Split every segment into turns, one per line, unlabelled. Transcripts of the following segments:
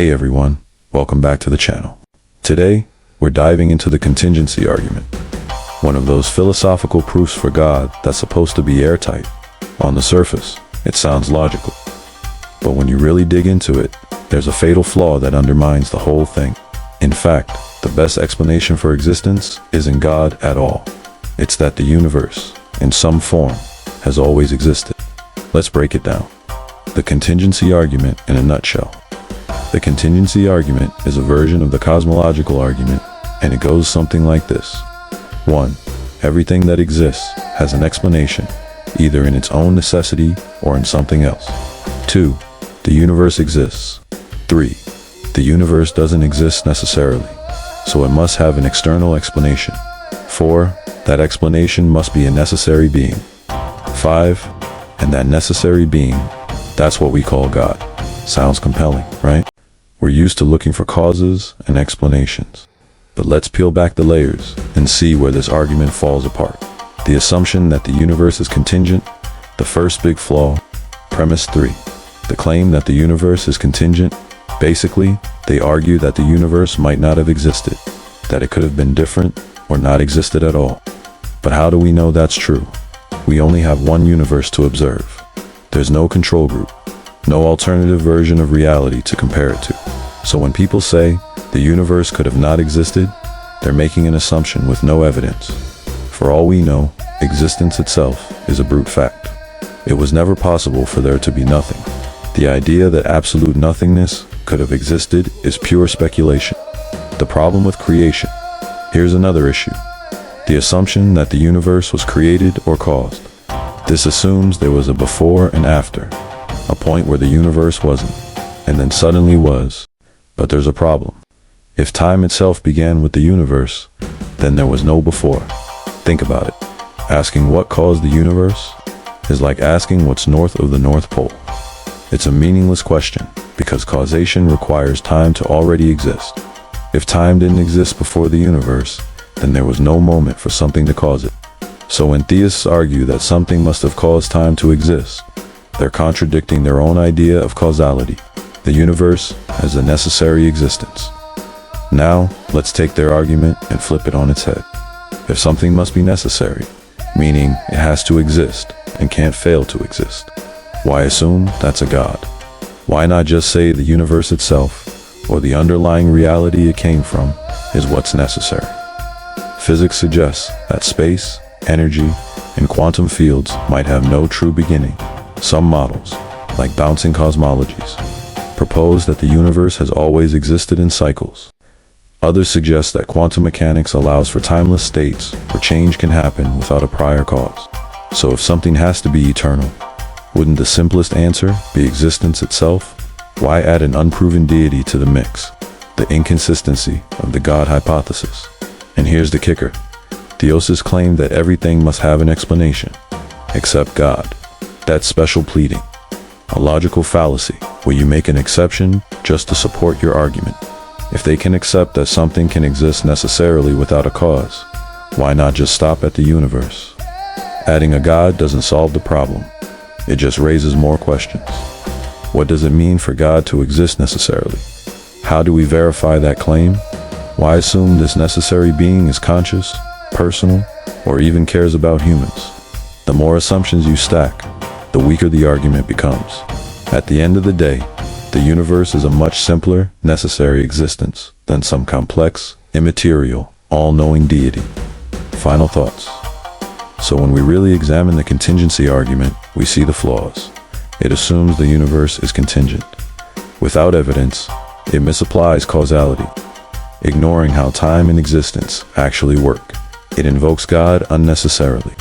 Hey everyone, welcome back to the channel. Today, we're diving into the contingency argument, one of those philosophical proofs for God that's supposed to be airtight. On the surface, it sounds logical, but when you really dig into it, there's a fatal flaw that undermines the whole thing. In fact, the best explanation for existence isn't God at all. It's that the universe, in some form, has always existed. Let's break it down. The contingency argument in a nutshell. The contingency argument is a version of the cosmological argument, and it goes something like this. 1. Everything that exists has an explanation, either in its own necessity or in something else. 2. The universe exists. 3. The universe doesn't exist necessarily, so it must have an external explanation. 4. That explanation must be a necessary being. 5. And that necessary being, that's what we call God. Sounds compelling, right? We're used to looking for causes and explanations. But let's peel back the layers and see where this argument falls apart. The assumption that the universe is contingent, the first big flaw. Premise 3. The claim that the universe is contingent. Basically, they argue that the universe might not have existed, that it could have been different or not existed at all. But how do we know that's true? We only have one universe to observe. There's no control group, no alternative version of reality to compare it to. So when people say the universe could have not existed, they're making an assumption with no evidence. For all we know, existence itself is a brute fact. It was never possible for there to be nothing. The idea that absolute nothingness could have existed is pure speculation. The problem with creation. Here's another issue. The assumption that the universe was created or caused. This assumes there was a before and after, a point where the universe wasn't, and then suddenly was. But there's a problem. If time itself began with the universe, then there was no before. Think about it. Asking what caused the universe is like asking what's north of the North Pole. It's a meaningless question, because causation requires time to already exist. If time didn't exist before the universe, then there was no moment for something to cause it. So when theists argue that something must have caused time to exist, they're contradicting their own idea of causality. The universe has a necessary existence. Now, let's take their argument and flip it on its head. If something must be necessary, meaning it has to exist and can't fail to exist, why assume that's a God? Why not just say the universe itself, or the underlying reality it came from, is what's necessary? Physics suggests that space, energy, and quantum fields might have no true beginning. Some models, like bouncing cosmologies, propose that the universe has always existed in cycles. Others suggest that quantum mechanics allows for timeless states where change can happen without a prior cause. So if something has to be eternal, wouldn't the simplest answer be existence itself? Why add an unproven deity to the mix? The inconsistency of the God hypothesis. And here's the kicker. Theists claim that everything must have an explanation, except God. That's special pleading. A logical fallacy, where you make an exception just to support your argument. If they can accept that something can exist necessarily without a cause, why not just stop at the universe? Adding a God doesn't solve the problem. It just raises more questions. What does it mean for God to exist necessarily? How do we verify that claim? Why assume this necessary being is conscious, personal, or even cares about humans? The more assumptions you stack, the weaker the argument becomes. At the end of the day, the universe is a much simpler, necessary existence than some complex, immaterial, all-knowing deity. Final thoughts. So when we really examine the contingency argument, we see the flaws. It assumes the universe is contingent. Without evidence, it misapplies causality, ignoring how time and existence actually work. It invokes God unnecessarily,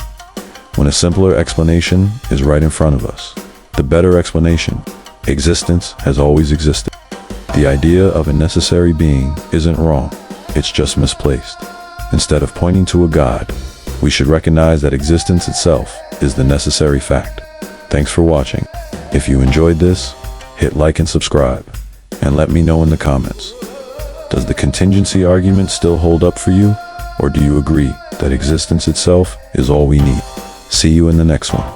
when a simpler explanation is right in front of us. The better explanation, existence has always existed. The idea of a necessary being isn't wrong, it's just misplaced. Instead of pointing to a God, we should recognize that existence itself is the necessary fact. Thanks for watching. If you enjoyed this, hit like and subscribe, and let me know in the comments. Does the contingency argument still hold up for you, or do you agree that existence itself is all we need? See you in the next one.